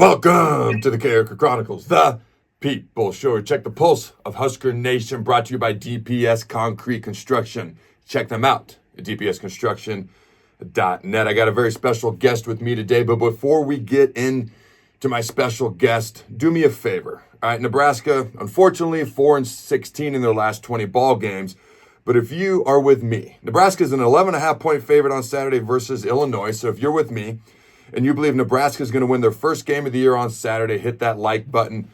Welcome to the Carriker Chronicles, the People Show. Check the pulse of Husker Nation, brought to you by DPS Concrete Construction. Check them out at dpsconstruction.net. I got a very special guest with me today, but before we get into my special guest, do me a favor. All right, Nebraska, unfortunately, 4-16 in their last 20 ball games. But if you are with me, Nebraska is an 11.5-point favorite on Saturday versus Illinois. So if you're with me, and you believe Nebraska is going to win their first game of the year on Saturday, hit that like button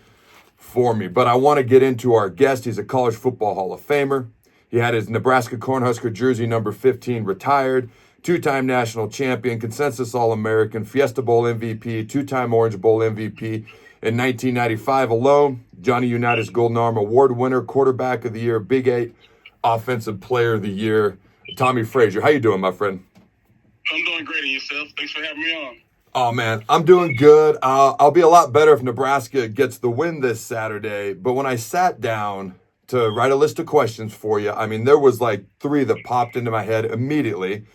for me. But I want to get into our guest. He's a college football Hall of Famer. He had his Nebraska Cornhusker jersey number 15 retired, two-time national champion, consensus All-American, Fiesta Bowl MVP, two-time Orange Bowl MVP. In 1995 alone, Johnny Unitas Golden Arm Award winner, quarterback of the year, Big 8 Offensive Player of the Year, Tommie Frazier. How you doing, my friend? I'm doing great, and yourself? Thanks for having me on. Oh, man, I'm doing good. I'll be a lot better if Nebraska gets the win this Saturday. But when I sat down to write a list of questions for you, I mean, there was like 3 that popped into my head immediately.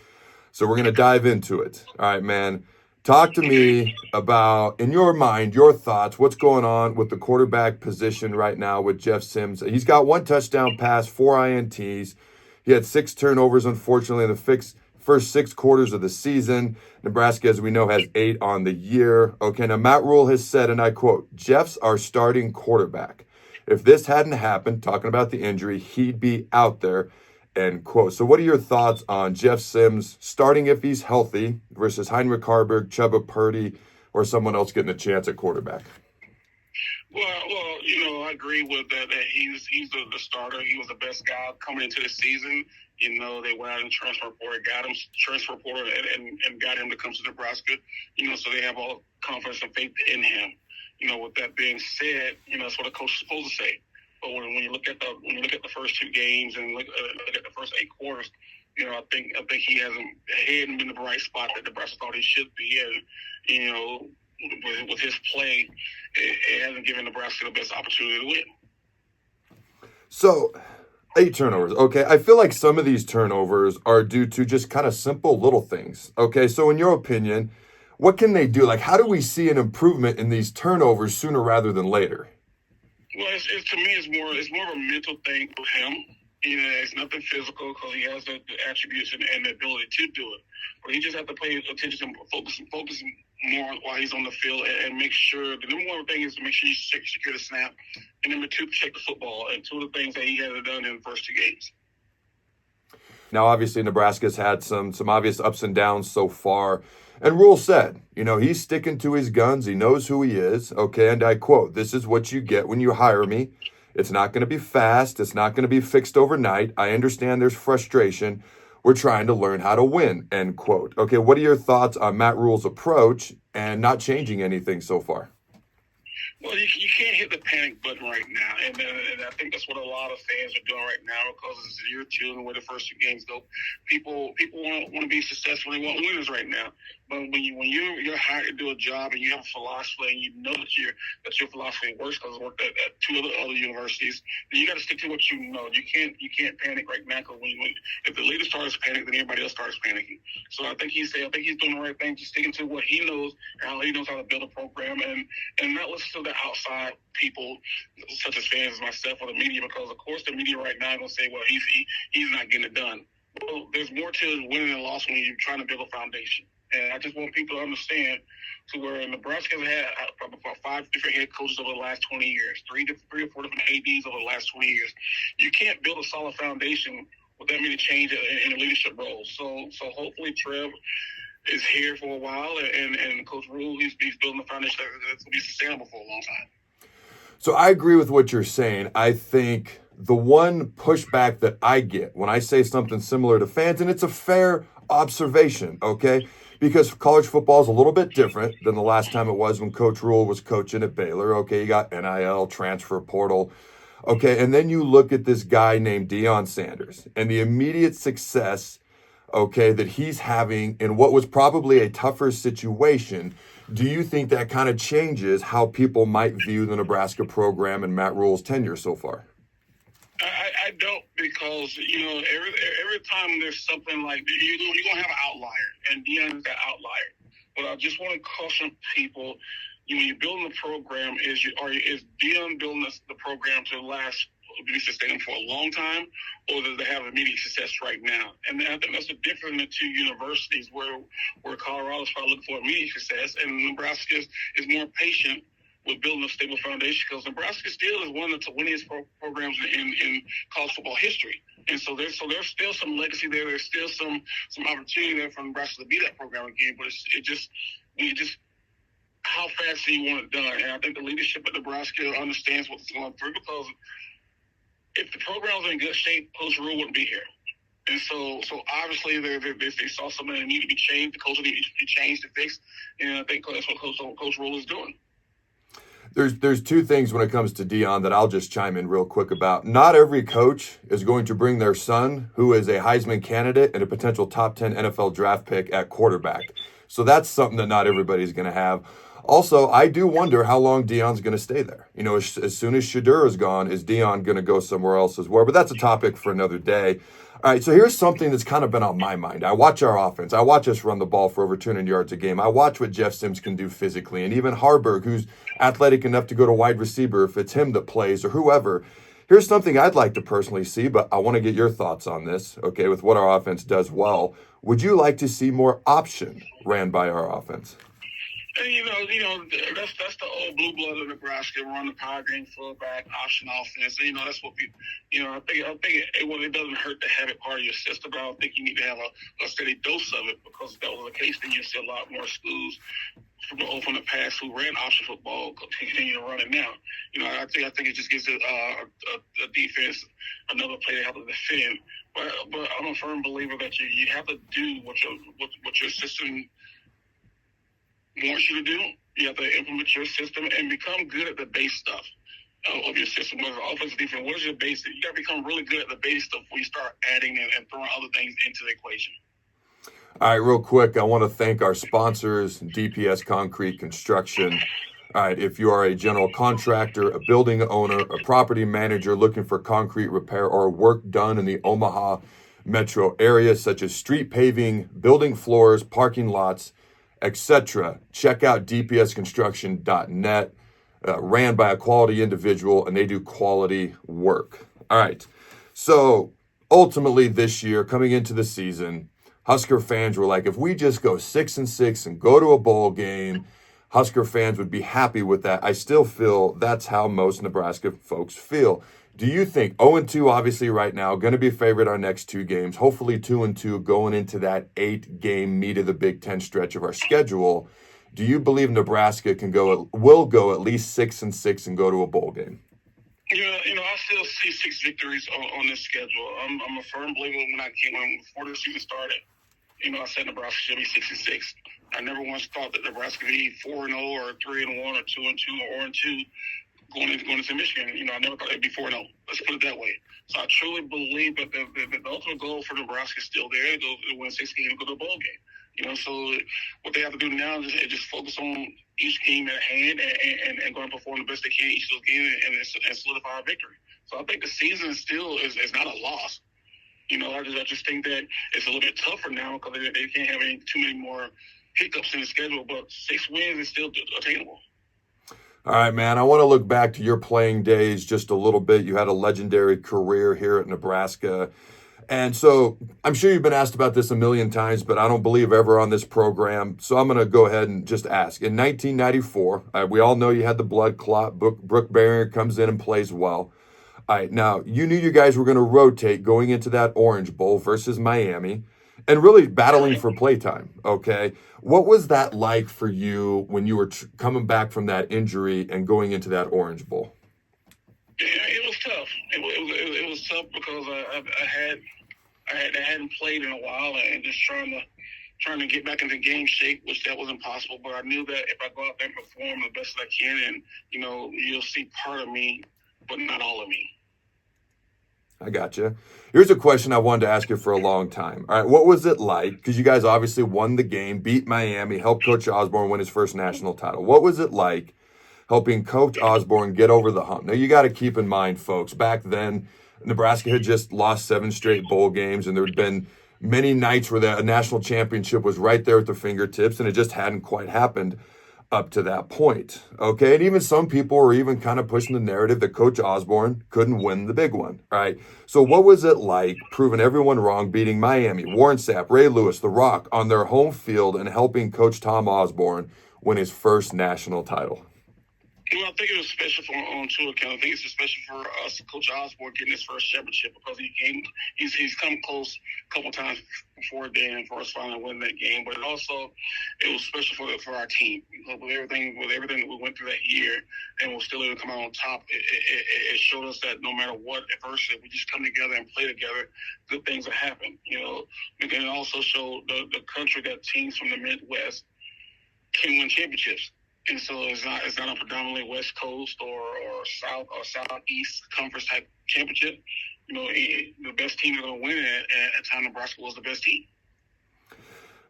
So we're going to dive into it. All right, man. Talk to me about, in your mind, your thoughts, what's going on with the quarterback position right now with Jeff Sims. He's got 1 touchdown pass, 4 INTs. He had 6 turnovers, unfortunately, in the first 6 quarters of the season. Nebraska, as we know, has 8 on the year. Okay, now Matt Rhule has said, and I quote, "Jeff's our starting quarterback. If this hadn't happened," talking about the injury, "he'd be out there," end quote. So what are your thoughts on Jeff Sims starting if he's healthy versus Heinrich Haarberg, Chuba Purdy, or someone else getting a chance at quarterback? Well, I agree with that. That he's the starter. He was the best guy coming into the season. They went out and transfer portal, got him transfer portal, and got him to come to Nebraska. So they have all confidence and faith in him. With that being said, that's what a coach is supposed to say. But when you look at the first 2 games and look at the first 8 quarters, I think he hadn't been in the right spot that Nebraska thought he should be, and with his play, it hasn't given Nebraska the best opportunity to win. So, 8 turnovers. Okay, I feel like some of these turnovers are due to just kind of simple little things. Okay, so in your opinion, what can they do? Like, how do we see an improvement in these turnovers sooner rather than later? Well, to me, it's more of a mental thing for him. It's nothing physical because he has the attributes and the ability to do it. But he just has to pay attention and focus more while he's on the field and make sure. The number 1 thing is to make sure you secure the snap, and number 2, protect the football. And 2 of the things that he hasn't done in the first 2 games. Now, obviously, Nebraska's had some obvious ups and downs so far. And Rhule said, he's sticking to his guns. He knows who he is. Okay, and I quote, "This is what you get when you hire me. It's not going to be fast. It's not going to be fixed overnight. I understand there's frustration. We're trying to learn how to win," end quote. Okay, what are your thoughts on Matt Rhule's approach and not changing anything so far? Well, you can't hit the panic button right now, and I think that's what a lot of fans are doing right now because it's year 2 and where the first 2 games go. People want to be successful. They want winners right now. But when you're hired to do a job and you have a philosophy and you know that your philosophy works because it worked at 2 other universities, then you got to stick to what you know. You can't panic right now because if the leader starts panicking, then everybody else starts panicking. So I think he's doing the right thing, just sticking to what he knows and how he knows how to build a program and not listen to the outside people such as fans as myself or the media, because of course the media right now is going to say, well, he's not getting it done. Well, there's more to winning and loss when you're trying to build a foundation. And I just want people to understand to where Nebraska has had about 5 different head coaches over the last 20 years, 3 or 4 different ADs over the last 20 years. You can't build a solid foundation with that many changes in a leadership role. So hopefully Trev is here for a while, and Coach Rhule, he's building a foundation that's going to be sustainable for a long time. So I agree with what you're saying. I think the one pushback that I get when I say something similar to fans, and it's a fair observation, okay, because college football is a little bit different than the last time it was when Coach Rhule was coaching at Baylor. Okay, you got NIL, transfer portal. Okay, and then you look at this guy named Deion Sanders and the immediate success, okay, that he's having in what was probably a tougher situation. Do you think that kind of changes how people might view the Nebraska program and Matt Rhule's tenure so far? I don't, because every time there's something like you're gonna have an outlier, and Deion's that outlier. But I just want to caution people you're building the program, is Deion building the program to last, be sustained for a long time, or does they have immediate success right now? And I think that's the difference in the two universities, where Colorado's probably looking for immediate success, and Nebraska is more patient with building a stable foundation, because Nebraska still is one of the winningest programs in college football history. And so there's still some legacy there. There's still some opportunity there for Nebraska to be that program again. But it just how fast do you want it done? And I think the leadership at Nebraska understands what's going through, because if the program's in good shape, Coach Rhule wouldn't be here. And so obviously they saw something that needed to be changed. The culture needed to be changed and fixed. And I think that's what Coach Rhule is doing. There's two things when it comes to Deion that I'll just chime in real quick about. Not every coach is going to bring their son, who is a Heisman candidate and a potential top 10 NFL draft pick, at quarterback. So that's something that not everybody's going to have. Also, I do wonder how long Deion's going to stay there. You know, as soon as Shedeur is gone, is Deion going to go somewhere else as well? But that's a topic for another day. All right, so here's something that's kind of been on my mind. I watch our offense. I watch us run the ball for over 200 yards a game. I watch what Jeff Sims can do physically, and even Harburg, who's athletic enough to go to wide receiver if it's him that plays or whoever. Here's something I'd like to personally see, but I want to get your thoughts on this, okay, with what our offense does well. Would you like to see more option ran by our offense? And that's the old blue blood of Nebraska, run the power game, fullback, option offense. And, that's what people. I think it doesn't hurt to have it part of your system, but I don't think you need to have a steady dose of it, because if that was the case, then you see a lot more schools from the past who ran option football continue to run it now. I think it just gives a defense another play to help to defend. But I'm a firm believer that you have to do what your system wants you to do. You have to implement your system and become good at the base stuff of your system, whether offense or defense. What is your base? You got to become really good at the base stuff before you start adding and throwing other things into the equation. All right, real quick, I want to thank our sponsors, DPS Concrete Construction. All right, if you are a general contractor, a building owner, a property manager looking for concrete repair or work done in the Omaha metro area, such as street paving, building floors, parking lots, etc., check out dpsconstruction.net, ran by a quality individual, and they do quality work. All right, so ultimately this year, coming into the season, Husker fans were like, if we just go 6-6 and go to a bowl game, Husker fans would be happy with that. I still feel that's how most Nebraska folks feel. Do you think 0-2, obviously right now, going to be favored our next two games, hopefully 2-2 going into that 8-game meat of the Big Ten stretch of our schedule? Do you believe Nebraska will go at least 6-6 and go to a bowl game? I still see 6 victories on this schedule. I'm a firm believer before the season started. I said Nebraska should be 6-6. I never once thought that Nebraska would be 4-0 or 3-1 or 2-2 or 0-2 going into Michigan. I never thought it'd be 4-0. Let's put it that way. So I truly believe that the ultimate goal for Nebraska is still there, to win 6 games and go to a bowl game. So what they have to do now is just focus on each game at hand and going to perform the best they can each of those games and solidify a victory. So I think the season still is not a loss. I just think that it's a little bit tougher now because they can't have too many more hiccups in the schedule, but 6 wins is still attainable. All right, man, I want to look back to your playing days just a little bit. You had a legendary career here at Nebraska. And so I'm sure you've been asked about this a million times, but I don't believe ever on this program. So I'm going to go ahead and just ask. In 1994, we all know you had the blood clot. Brook Berringer comes in and plays well. All right, now, you knew you guys were going to rotate going into that Orange Bowl versus Miami and really battling for playtime, okay? What was that like for you when you were coming back from that injury and going into that Orange Bowl? Yeah, it was tough. It was tough because I hadn't played in a while and just trying to get back into game shape, which that was impossible. But I knew that if I go out there and perform the best I can, and you'll see part of me, but not all of me. I gotcha. Here's a question I wanted to ask you for a long time. All right, what was it like? Because you guys obviously won the game, beat Miami, helped Coach Osborne win his first national title. What was it like helping Coach Osborne get over the hump? Now, you got to keep in mind, folks, back then, Nebraska had just lost 7 straight bowl games, and there had been many nights where a national championship was right there at their fingertips, and it just hadn't quite happened. up to that point. Okay. And even some people were even kind of pushing the narrative that Coach Osborne couldn't win the big one. Right. So what was it like proving everyone wrong, beating Miami, Warren Sapp, Ray Lewis, The Rock on their home field and helping Coach Tom Osborne win his first national title? Well, I think it was special on two accounts. I think it's special for us, Coach Osborne, getting his first championship because he's come close a couple times before then for us finally winning that game. But also, it was special for our team because with everything that we went through that year, and we're still able to come out on top. It showed us that no matter what adversity, we just come together and play together, good things will happen. And it also showed the country that teams from the Midwest can win championships. And so it's not a predominantly West Coast or South or Southeast conference type championship. The best team that's going to win it at time Nebraska was the best team.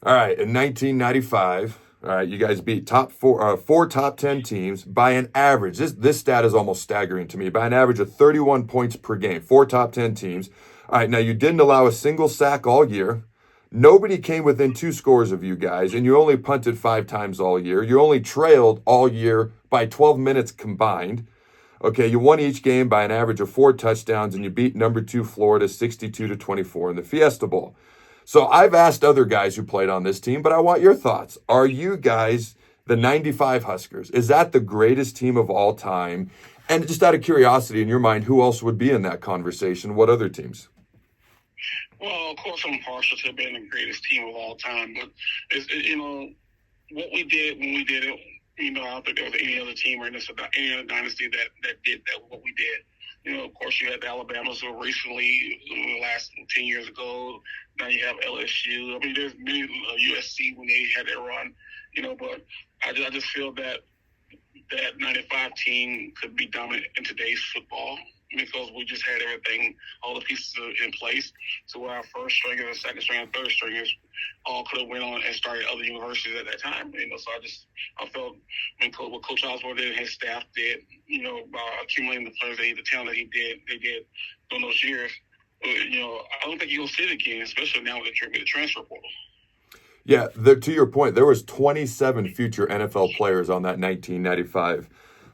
All right, in 1995, all right, you guys beat four top 10 teams by an average. This stat is almost staggering to me. By an average of 31 points per game, 4 top 10 teams. All right, now you didn't allow a single sack all year. Nobody came within 2 scores of you guys, and you only punted 5 times all year. You only trailed all year by 12 minutes combined. Okay, you won each game by an average of 4 touchdowns, and you beat number 2 Florida 62-24 in the Fiesta Bowl. So I've asked other guys who played on this team, but I want your thoughts. Are you guys the 95 Huskers? Is that the greatest team of all time? And just out of curiosity, in your mind, who else would be in that conversation? What other teams? Well, of course, I'm partial to being the greatest team of all time, but what we did when we did it. I don't think there was any other team or any other dynasty that did that. What we did. Of course, you had the Alabamas who recently, the last 10 years ago. Now you have LSU. I mean, there's many USC when they had their run. But I just feel that 95 team could be dominant in today's football, because we just had everything, all the pieces in place. So where our first stringers, and second stringers, and third stringers all could have went on and started other universities at that time. So I felt what Coach Osborne did and his staff did, by accumulating the players, the talent that they did during those years. I don't think you'll see it again, especially now with the transfer portal. Yeah, to your point, there was 27 future NFL players on that 1995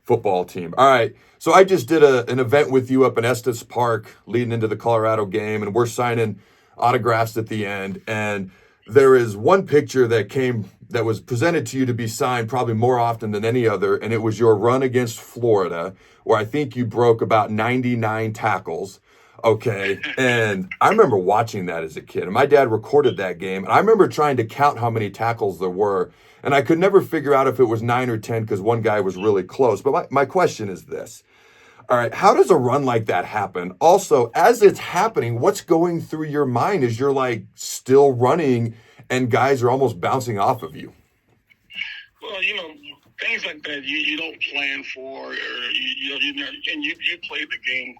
football team. All right, so I just did an event with you up in Estes Park leading into the Colorado game, and we're signing autographs at the end. And there is one picture that was presented to you to be signed probably more often than any other, and it was your run against Florida, where I think you broke about 99 tackles. Okay, and I remember watching that as a kid, and my dad recorded that game, and I remember trying to count how many tackles there were, and I could never figure out if it was 9 or 10 because one guy was really close. But my question is this. All right, how does a run like that happen? Also, as it's happening, what's going through your mind as you're still running and guys are almost bouncing off of you? Well, things like that you don't plan for, or you played the game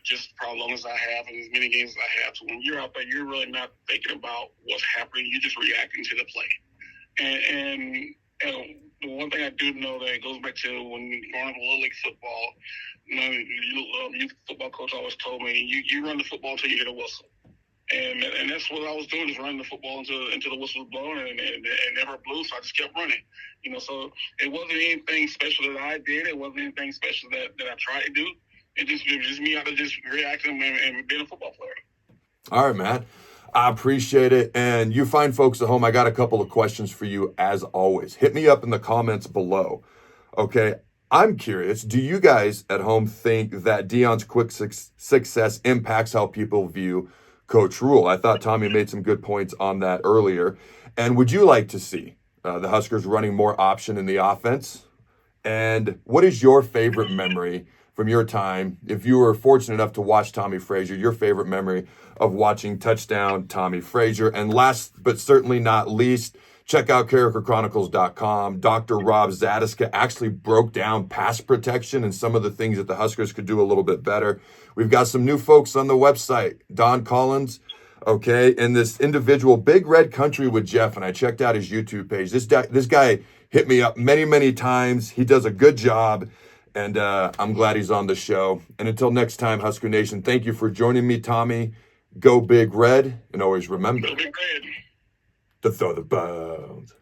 just for how long as I have and as many games as I have. So when you're out there, you're really not thinking about what's happening. You're just reacting to the play. And the one thing I do know that it goes back to when growing up in Little League football, youth football coach always told me, you run the football until you hit a whistle. And that's what I was doing, is running the football until the whistle was blown, and never blew, so I just kept running. So it wasn't anything special that I did. It wasn't anything special that I tried to do. It was just me out of just reacting and being a football player. All right, man. I appreciate it. And you fine folks at home, I got a couple of questions for you as always. Hit me up in the comments below. Okay. I'm curious, do you guys at home think that Deion's quick success impacts how people view Coach Rhule? I thought Tommie made some good points on that earlier. And would you like to see the Huskers running more option in the offense? And what is your favorite memory from your time, if you were fortunate enough to watch Tommie Frazier, your favorite memory of watching Touchdown Tommie Frazier? And last but certainly not least, check out CarrikerChronicles.com. Dr. Rob Zadiska actually broke down pass protection and some of the things that the Huskers could do a little bit better. We've got some new folks on the website. Don Collins, okay, and this individual, Big Red Country with Jeff, and I checked out his YouTube page. This guy hit me up many, many times. He does a good job, and I'm glad he's on the show. And until next time, Husker Nation, thank you for joining me, Tommie. Go Big Red, and always remember to throw the bones.